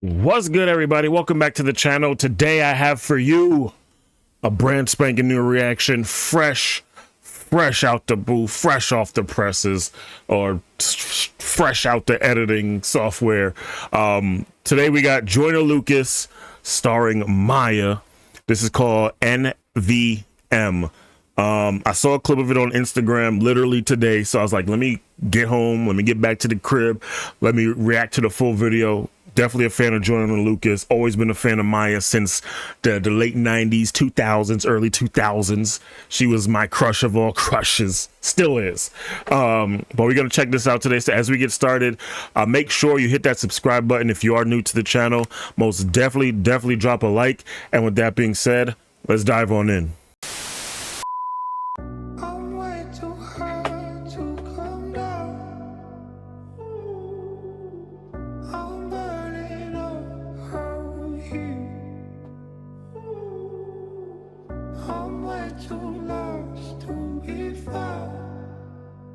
What's good, everybody? Welcome back to the channel. Today I have for you a brand spanking new reaction, fresh out the booth, fresh off the presses, or fresh out the editing software. Today we got Joyner Lucas starring Mya. This is called NVM. I saw a clip of it on Instagram literally today, so I was like, let me get home, let me get back to the crib, let me react to the full video. Definitely a fan of Joyner Lucas. Always been a fan of Mya since the late 90s, 2000s, early 2000s. She was my crush of all crushes. Still is. But we're going to check this out today. So as we get started, make sure you hit that subscribe button if you are new to the channel. Most definitely drop a like. And with that being said, let's dive on in.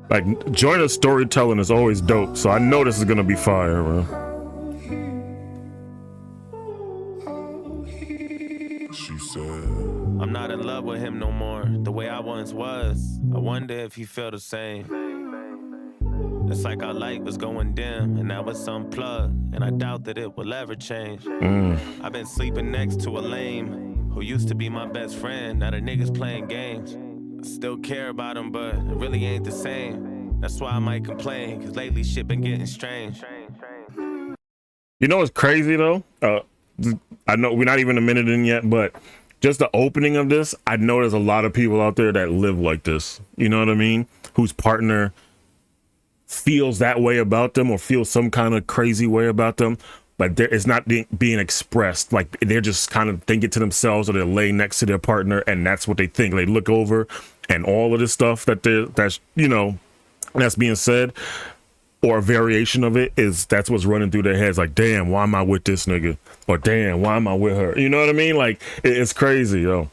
Like, Joyner's storytelling is always dope, so I know this is gonna be fire, bro. She said, I'm not in love with him no more, the way I once was. I wonder if he feel the same. It's like our light was going dim, and now it's unplugged, and I doubt that it will ever change. I've been sleeping next to a lame who used to be my best friend. Now the niggas playing games. I still care about him, but it really ain't the same. That's why I might complain, cause lately shit been getting strange. You know what's crazy though? I know we're not even a minute in yet, but just the opening of this, I know there's a lot of people out there that live like this. You know what I mean? Whose partner feels that way about them or feels some kind of crazy way about them, but it's not being expressed. Like, they're just kind of thinking to themselves, or they're laying next to their partner, and that's what they think. They look over, and all of this stuff that's you know, that's being said, or a variation of it, that's what's running through their heads. Like, damn, why am I with this nigga? Or damn, why am I with her? You know what I mean? Like, it's crazy, yo.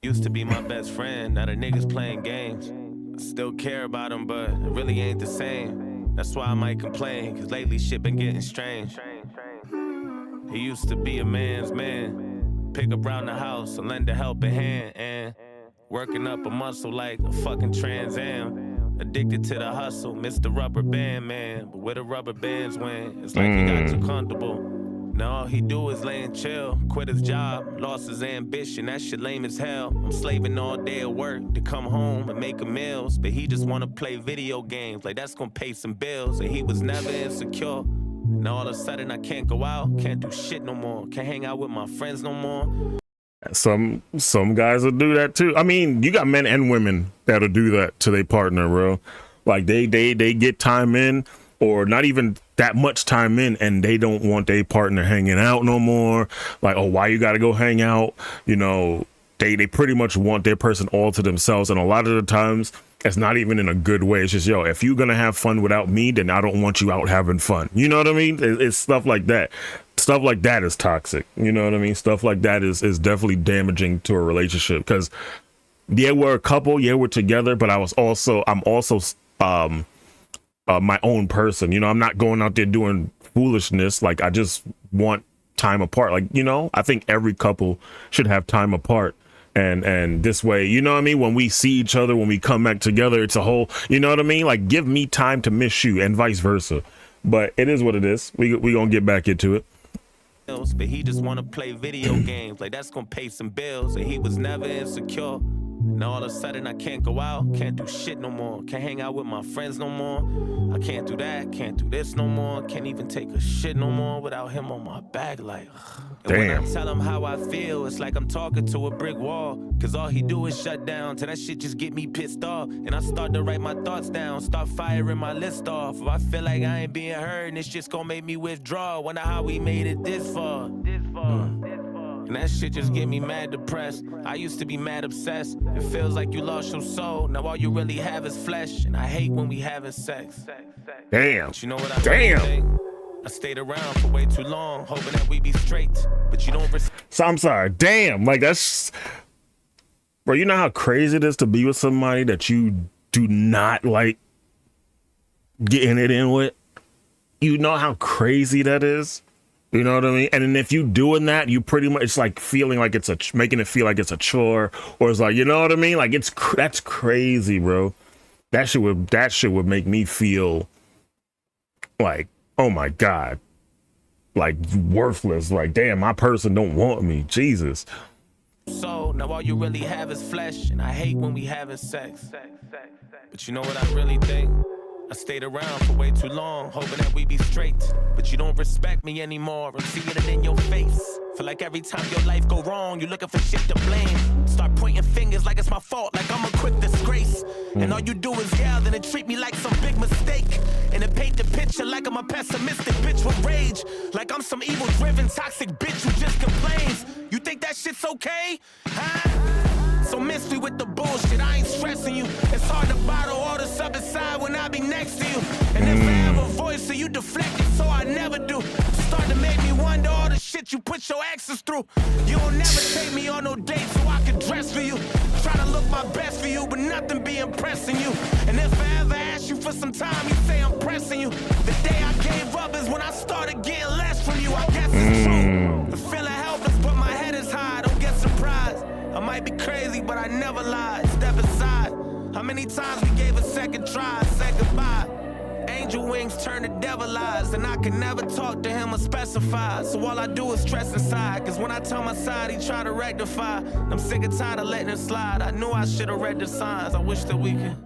Used to be my best friend, now the niggas playing games. I still care about him, but it really ain't the same. That's why I might complain, cause lately shit been getting strange. He used to be a man's man, pick up around the house and lend a helping hand, and working up a muscle like a fucking Trans Am. Addicted to the hustle, Mr. Rubber Band Man, but where the rubber bands went, it's like he got too comfortable. Now all he do is lay and chill, quit his job, lost his ambition, that shit lame as hell. I'm slaving all day at work to come home and make a meals, but he just wanna play video games, like that's gonna pay some bills, and he was never insecure. Now all of a sudden I can't go out, can't do shit no more, can't hang out with my friends no more. Some guys will do that too. I mean, you got men and women that'll do that to their partner, bro. Like, they get time in, or not even that much time in, and they don't want their partner hanging out no more. Like, oh, why you gotta go hang out? You know, they pretty much want their person all to themselves, and a lot of the times it's not even in a good way. It's just, yo, if you're gonna have fun without me, then I don't want you out having fun. You know what I mean? It's stuff like that. Stuff like that is toxic. You know what I mean? Stuff like that is definitely damaging to a relationship, because yeah, we're a couple, yeah, we're together, but I'm also my own person. You know, I'm not going out there doing foolishness. Like, I just want time apart. Like, you know, I think every couple should have time apart, and this way, you know what I mean, when we see each other, when we come back together, it's a whole, you know what I mean, like, give me time to miss you, and vice versa. But it is what it is. We gonna get back into it. But he just wanna play video games, like that's gonna pay some bills, and he was never insecure. Now all of a sudden I can't go out, can't do shit no more, can't hang out with my friends no more. I can't do that, can't do this no more, can't even take a shit no more without him on my back, like. And when I tell him how I feel, it's like I'm talking to a brick wall, cause all he do is shut down, till that shit just get me pissed off. And I start to write my thoughts down, start firing my list off. If I feel like I ain't being heard, and it's just gonna make me withdraw. Wonder how we made it this far. And that shit just get me mad depressed. I used to be mad obsessed. It feels like you lost your soul, now all you really have is flesh. And I hate when we having sex. Damn. But you know what I really think? I stayed around for way too long, hoping that we be straight, but you don't. So I'm sorry. Damn, like, that's, bro. You know how crazy it is to be with somebody that you do not like getting it in with. you know how crazy that is. You know what I mean? And then if you doing that, you pretty much, it's like feeling like it's making it feel like it's a chore, or it's like, you know what I mean? Like that's crazy, bro. That shit would make me feel like, oh my God, like worthless. Like, damn, my person don't want me. Jesus. So now all you really have is flesh, and I hate when we having sex. But you know what I really think? I stayed around for way too long, hoping that we be straight. But you don't respect me anymore, I'm seeing it in your face. Feel like every time your life go wrong, you looking for shit to blame. Start pointing fingers like it's my fault, like I'm a quick disgrace. And all you do is yell, then it treat me like some big mistake. And it paint the picture like I'm a pessimistic bitch with rage. Like I'm some evil-driven, toxic bitch who just complains. You think that shit's okay? Huh? So miss me with the bullshit, I ain't stressing you. It's hard to bottle all this up inside when I be next to you. And if I have a voice, so you deflect it, so I never do. Start to make me wonder all the shit you put your exes through. You'll never take me on no date so I can dress for you. Try to look my best for you, but nothing be impressing you. And if I ever ask you for some time, you say I'm pressing you. The day I gave up is when I started getting less from you. I guess it's true. The feeling helpless, but my head is high, don't get surprised. I might be crazy, but I never lied. Step aside. How many times we gave a second try, said goodbye? Angel wings turn to devil eyes, and I can never talk to him or specify. So all I do is stress inside, cause when I tell my side, he try to rectify. I'm sick and tired of letting it slide. I knew I should have read the signs. I wish that we could.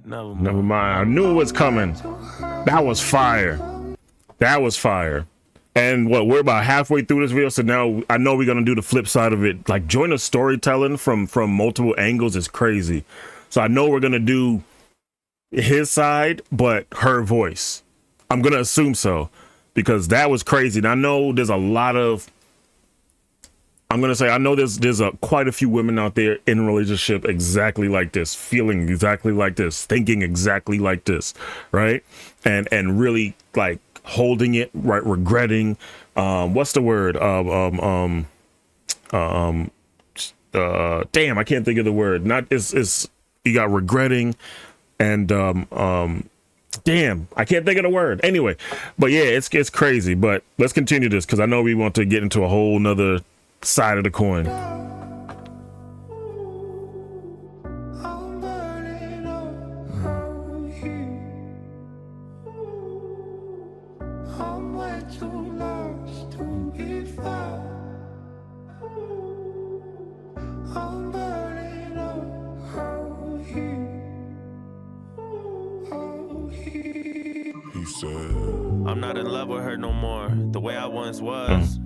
Never mind. I knew it was coming. That was fire. That was fire. And we're about halfway through this video, so now I know we're gonna do the flip side of it. Like, Joyner's storytelling from multiple angles is crazy. So I know we're gonna do his side, but her voice. I'm gonna assume so, because that was crazy. And I know there's a lot of, I'm gonna say, I know there's quite a few women out there in a relationship exactly like this, feeling exactly like this, thinking exactly like this, right? And really like holding it, right, regretting, what's the word, damn, I can't think of the word. Not, it's you got regretting and damn, I can't think of the word. Anyway, but yeah, it's crazy. But let's continue this, because I know we want to get into a whole nother side of the coin. I'm not in love with her no more, the way I once was.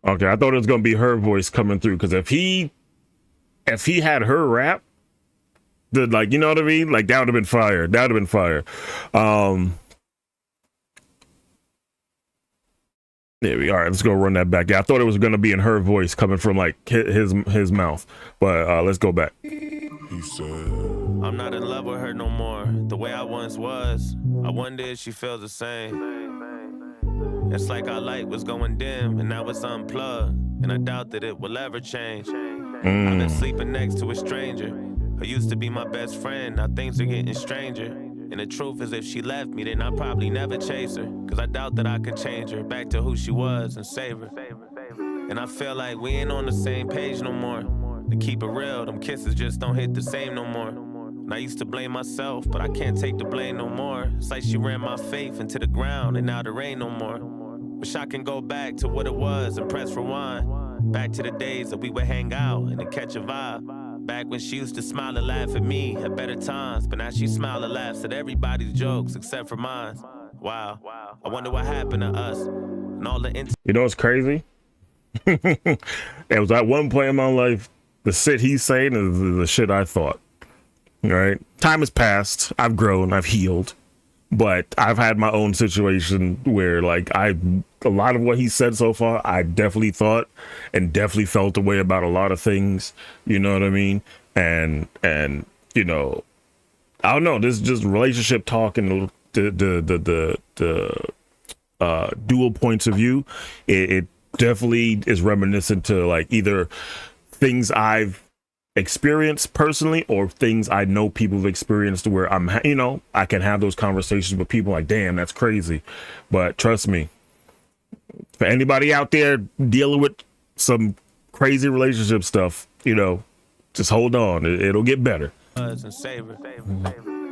Okay, I thought it was gonna be her voice coming through, because if he had her rap, the, like, you know what I mean, like, that would have been fire. That would have been fire. There we are. Let's go run that back. Yeah, I thought it was gonna be in her voice coming from like his mouth, but let's go back. He said, I'm not in love with her no more, the way I once was. I wonder if she feels the same. It's like our light was going dim and now it's unplugged, and I doubt that it will ever change. I've been sleeping next to a stranger who used to be my best friend. Now things are getting stranger, and the truth is, if she left me, then I'll probably never chase her, cause I doubt that I could change her back to who she was and save her. And I feel like we ain't on the same page no more. To keep it real, them kisses just don't hit the same no more. And I used to blame myself, but I can't take the blame no more. It's like she ran my faith into the ground, and now there ain't no more. Wish I can go back to what it was and press rewind. Back to the days that we would hang out and then catch a vibe. Back when she used to smile and laugh at me at better times, but now she smiles and laughs at everybody's jokes except for mine. Wow, I wonder what happened to us and all the You know what's crazy? It was at one point in my life, the shit he's saying is the shit I thought. Right? Time has passed. I've grown. I've healed. But I've had my own situation where, like, a lot of what he said so far, I definitely thought and definitely felt the way about a lot of things. You know what I mean? And you know, I don't know. This is just relationship talk and the dual points of view. It definitely is reminiscent to, like, either things I've experienced personally, or things I know people have experienced where I'm, you know, I can have those conversations with people like, damn, that's crazy. But trust me, for anybody out there dealing with some crazy relationship stuff, you know, just hold on. It'll get better. And savor.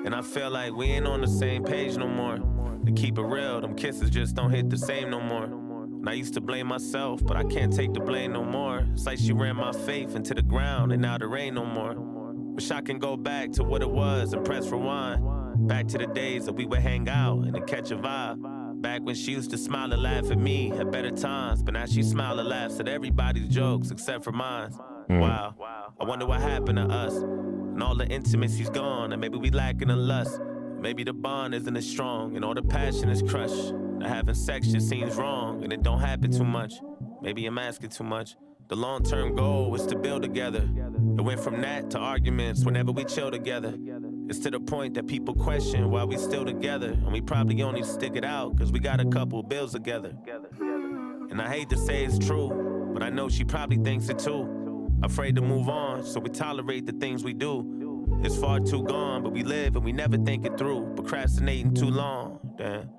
And I feel like we ain't on the same page no more. To keep it real, them kisses just don't hit the same no more. And I used to blame myself, but I can't take the blame no more. It's like she ran my faith into the ground, and now there ain't no more. Wish I can go back to what it was and press rewind. Back to the days that we would hang out and to catch a vibe. Back when she used to smile and laugh at me at better times, but now she smiles and laughs at everybody's jokes except for mine. Wow, I wonder what happened to us. And all the intimacy's gone, and maybe we lacking in lust. Maybe the bond isn't as strong, and all the passion is crushed. Now having sex just seems wrong, and it don't happen too much. Maybe I'm asking too much. The long-term goal was to build together. It went from that to arguments whenever we chill together. It's to the point that people question why we still together, and we probably only stick it out because we got a couple bills together. And I hate to say it's true, but I know she probably thinks it too. Afraid to move on, so we tolerate the things we do. It's far too gone, but we live and we never think it through. Procrastinating too long, damn.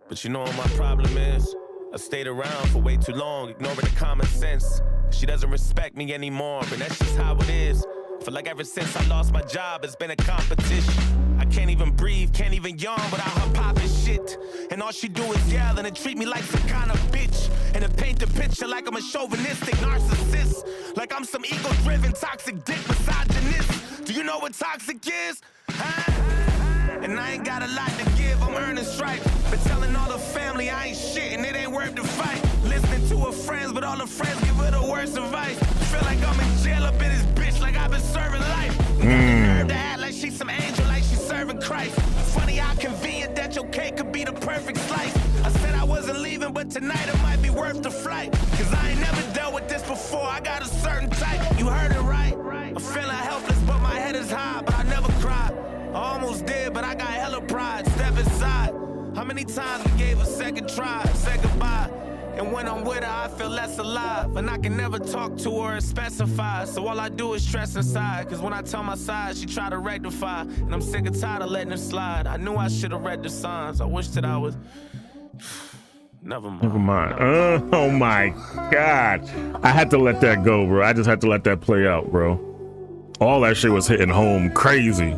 But you know what my problem is? I stayed around for way too long, ignoring the common sense. She doesn't respect me anymore, but that's just how it is. Feel like ever since I lost my job, it's been a competition. I can't even breathe, can't even yawn without her popping shit. And all she do is yell and treat me like some kind of bitch. And to paint the picture like I'm a chauvinistic narcissist. Like I'm some ego-driven, toxic dick misogynist. Do you know what toxic is? Huh? And I ain't got a lot to give, I'm earning stripes. But telling all the family I ain't shit and it ain't worth the fight. Listening to her friends, but all her friends give her the worst advice. Feel like I'm in jail up in this bitch, like I've been serving life. Got the nerve to act like she's some angel, like she's serving Christ. Funny how convenient that your cake could be the perfect slice. I said I wasn't leaving, but tonight it might be worth the flight. Cause I ain't never dealt with this before, I got a certain type. You heard it right. I'm feeling helpless, but my head is high, but I never cried. I almost did, but I got hella pride. Step inside. How many times we gave a second try, said goodbye? And when I'm with her, I feel less alive. And I can never talk to her and specify. So all I do is stress inside. Cause when I tell my side, she try to rectify. And I'm sick and tired of letting her slide. I knew I should have read the signs. I wish that I was... Never mind. Never mind. Oh my God. I had to let that go, bro. I just had to let that play out, bro. All that shit was hitting home crazy.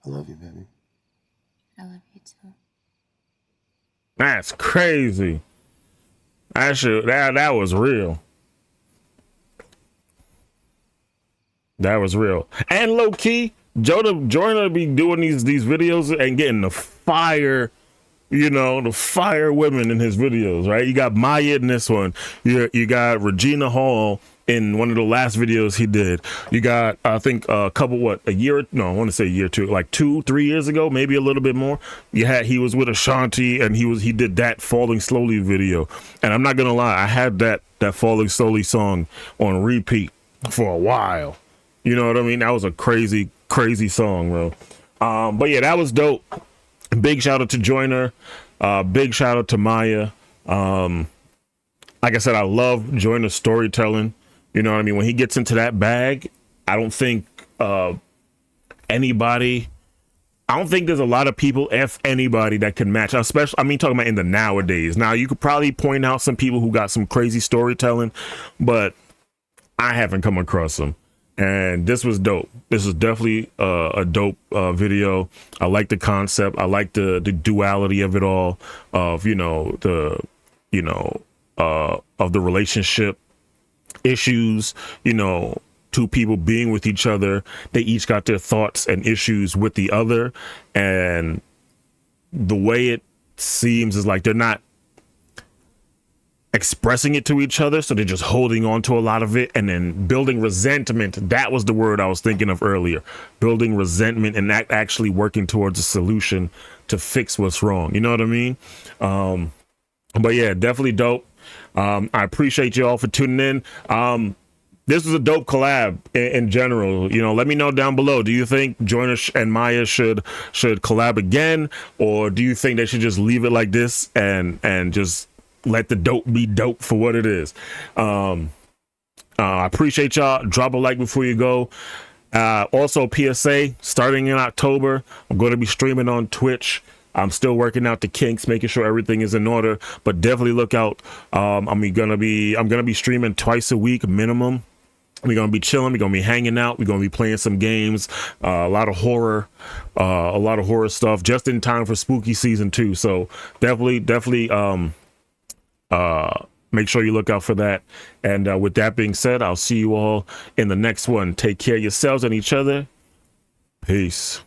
I love you, baby. I love you too. That's crazy. That was real. That was real. And low key, Joyner be doing these videos and getting the fire, you know, the fire women in his videos, right? You got Mya in this one. You got Regina Hall in one of the last videos he did. You got, I think, a couple, I want to say a year or two, like 2-3 years ago, maybe a little bit more. He was with Ashanti and he did that Falling Slowly video. And I'm not gonna lie, I had that Falling Slowly song on repeat for a while. You know what I mean? That was a crazy, crazy song, bro. But yeah, that was dope. Big shout out to Joyner. Big shout out to Mya. Like I said, I love Joyner's storytelling. You know what I mean? When he gets into that bag, I don't think there's a lot of people, if anybody, that can match. Especially, I mean, talking about in the nowadays. Now, you could probably point out some people who got some crazy storytelling, but I haven't come across them. And this was dope. This is definitely a dope video. I like the concept. I like the duality of it all, of, of the relationship issues, two people being with each other. They each got their thoughts and issues with the other. And the way it seems is like they're not expressing it to each other, so they're just holding on to a lot of it and then building resentment. That was the word I was thinking of earlier. Building resentment and not actually working towards a solution to fix what's wrong. You know what I mean? But yeah, definitely dope. I appreciate you all for tuning in. This was a dope collab in general. You know, let me know down below. Do you think Joyner and Mya should collab again, or do you think they should just leave it like this and just let the dope be dope for what it is? I appreciate y'all. Drop a like before you go. Also, PSA, starting in October, I'm going to be streaming on Twitch. I'm still working out the kinks, making sure everything is in order, but definitely look out. I'm gonna be streaming twice a week minimum. We're gonna be chilling. We're gonna be hanging out. We're gonna be playing some games. A lot of horror stuff, just in time for spooky season 2. So definitely, make sure you look out for that. And with that being said, I'll see you all in the next one. Take care of yourselves and each other. Peace.